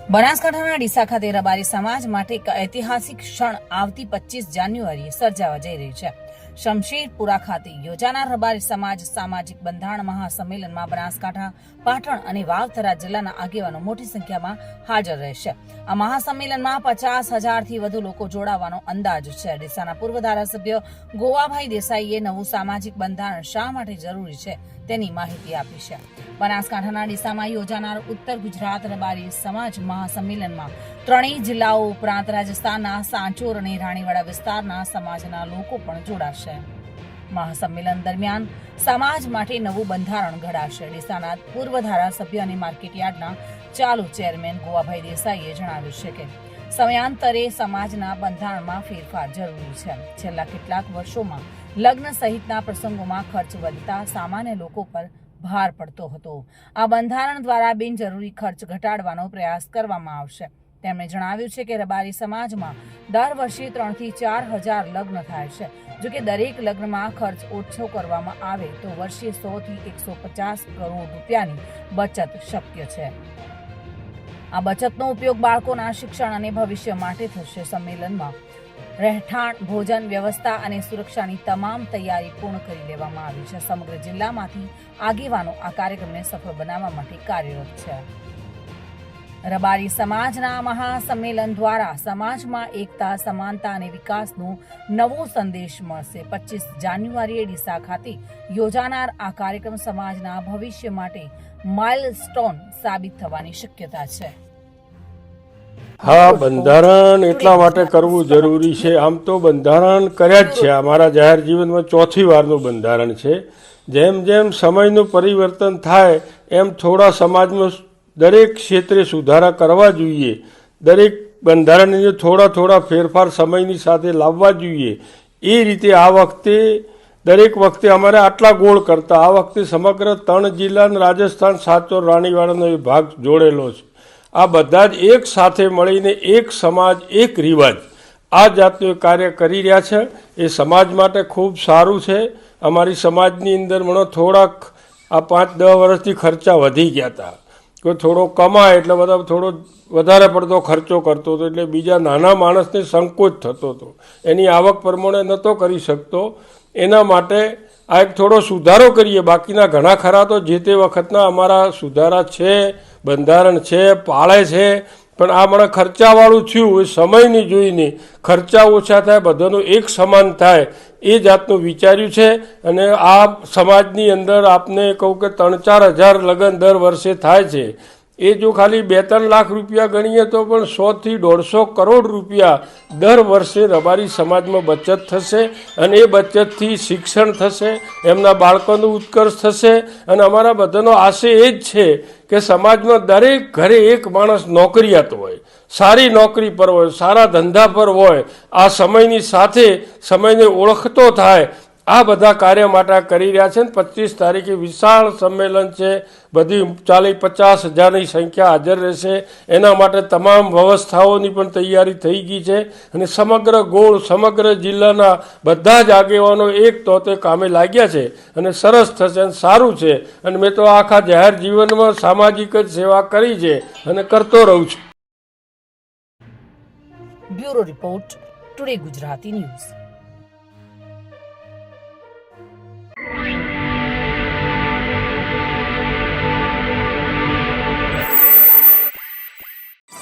બનાસકાંઠાના ડીસા ખાતે રબારી સમાજ માટે એક ઐતિહાસિક ક્ષણ આવતી 25 જાન્યુઆરીએ સર્જાવા જઈ રહી છે. શમશેરપુરા ખાતે યોજાનાર રબારી સમાજ સામાજિક બંધારણ મહાસંમેલનમાં બનાસકાંઠા, પાટણ અને વાવથરા જિલ્લાના આગેવાનો મોટી સંખ્યામાં હાજર રહેશે. આ મહાસંમેલનમાં 50,000થી વધુ લોકો જોડાવાનો અંદાજ છે. ડીસાના પૂર્વ ધારાસભ્ય ગોવાભાઈ દેસાઈએ નવું સામાજિક બંધારણ શા માટે જરૂરી છે તેની માહિતી આપી છે. બનાસકાંઠાના ડીસામાં યોજાનાર ઉત્તર ગુજરાત રબારી સમાજ મહાસંમેલનમાં ત્રણેય જિલ્લાઓ ઉપરાંત રાજસ્થાનના સાંચોર અને રાણીવાડા વિસ્તારના સમાજના લોકો પણ જોડાશે. મહાસંમેલન દરમિયાન સમાજ માટે નવું બંધારણ ઘડાશે. ડીસાના પૂર્વ ધારાસભ્ય અને માર્કેટયાર્ડના ચાલુ ચેરમેન ગોવાભાઈ દેસાઈએ જણાવ્યું છે કે સમયાંતરે સમાજના બંધારણમાં ફેરફાર જરૂરી છે. છેલ્લા કેટલાક વર્ષોમાં લગ્ન સહિતના પ્રસંગોમાં ખર્ચ વધતા સામાન્ય લોકો પર ભાર પડતો હતો. આ બંધારણ દ્વારા બિનજરૂરી ખર્ચ ઘટાડવાનો પ્રયાસ કરવામાં આવશે. તેમણે જણાવ્યું છે કે રબારી સમાજમાં દર વર્ષે 3,000 થી 4,000 લગ્ન થાય છે. જો કે દરેક લગ્નમાં ખર્ચ ઓછો કરવામાં આવે તો વર્ષે 100 થી 150 કરોડ રૂપિયાની બચત શક્ય છે. આ બચતનો ઉપયોગ બાળકોના શિક્ષણ અને ભવિષ્ય માટે થશે. સંમેલનમાં રહેઠાણ, ભોજન વ્યવસ્થા અને સુરક્ષાની તમામ તૈયારી પૂર્ણ કરી લેવામાં આવી છે. સમગ્ર જિલ્લામાંથી આગેવાનો આ કાર્યક્રમને સફળ બનાવવા માટે કાર્યરત છે. રબારી સમાજના મહાસંમેલન દ્વારા સમાજમાં એકતા, સમાનતા અને વિકાસનો નવો સંદેશ મળશે. 25 જાન્યુઆરીએ ડીસા ખાતે યોજાનાર આ કાર્યક્રમ સમાજના ભવિષ્ય માટે માઇલસ્ટોન સાબિત થવાની શક્યતા છે. હા, બંધારણ એટલા માટે કરવું જરૂરી છે. આમ તો બંધારણ કર્યા જ છે. અમારા જાહેર જીવનમાં 4થી વારનું બંધારણ છે. જેમ જેમ સમયનું પરિવર્તન થાય એમ થોડા સમાજમાં દરેક ક્ષેત્રે સુધારા કરવા જોઈએ. દરેક બંધારણની થોડા ફેરફાર સમયની સાથે લાવવા જોઈએ. એ રીતે આ વખતે દરેક વખતે અમારે આટલા ગોળ કરતા આ વખતે સમગ્ર 3 જિલ્લા રાજસ્થાન, સાચોર, રાણીવાડાનો એ ભાગ જોડેલો છે. આ બધા જ એક સાથે મળીને એક સમાજ, એક રિવાજ આ જાતનું કાર્ય કરી રહ્યા છે. એ સમાજ માટે ખૂબ સારું છે. અમારી સમાજની અંદર મને થોડાક આ 5-10 વર્ષથી ખર્ચા વધી ગયા હતા. કોઈ થોડો કમાય એટલે બધા થોડો વધારે પડતો ખર્ચો કરતો હતો, એટલે બીજા નાના માણસને સંકોચ થતો હતો. એની આવક પ્રમાણે નહોતો કરી શકતો. એના માટે આ એક થોડો સુધારો કરીએ. બાકીના ઘણા ખરા તો જે તે વખતના અમારા સુધારા છે, બંધારણ છે, પાળે છે. પણ આ મને ખર્ચાવાળું થયું એ સમયની જોઈને ખર્ચા ઓછા થાય, બધાનું એક સમાન થાય એ જાતનું વિચાર્યું છે. અને આ સમાજની અંદર આપને કહું કે 3-4 હજાર લગ્ન દર વર્ષે થાય છે. એ જો ખાલી 2-3 લાખ રૂપિયા ગણીએ તો પણ 100 થી 150 કરોડ રૂપિયા દર વર્ષે રબારી સમાજમાં બચત થશે. અને એ બચતથી શિક્ષણ થશે, એમના બાળકોનું ઉત્કર્ષ થશે. અને અમારા બધાનો આશય એ જ છે કે સમાજમાં દરેક ઘરે એક માણસ નોકરિયાત હોય, સારી નોકરી પર હોય, સારા ધંધા પર હોય, આ સમયની સાથે સમયને ઓળખતો થાય. આ બધા કાર્ય માટે કરી રહ્યા છે. 25 તારીખે વિશાળ સંમેલન છે. બધી 40-50 હજારની સંખ્યા હાજર રહેશે. એના માટે તમામ વ્યવસ્થાઓની પણ તૈયારી થઈ ગઈ છે. અને સમગ્ર ગોળ, સમગ્ર જિલ્લાના બધા જ આગેવાનો એક તોતે કામે લાગ્યા છે. અને સરસ થશે અને સારું છે. અને મેં તો આખા જાહેર જીવનમાં સામાજિક જ સેવા કરી છે અને કરતો રહું છું. Bureau report, today Gujarati news.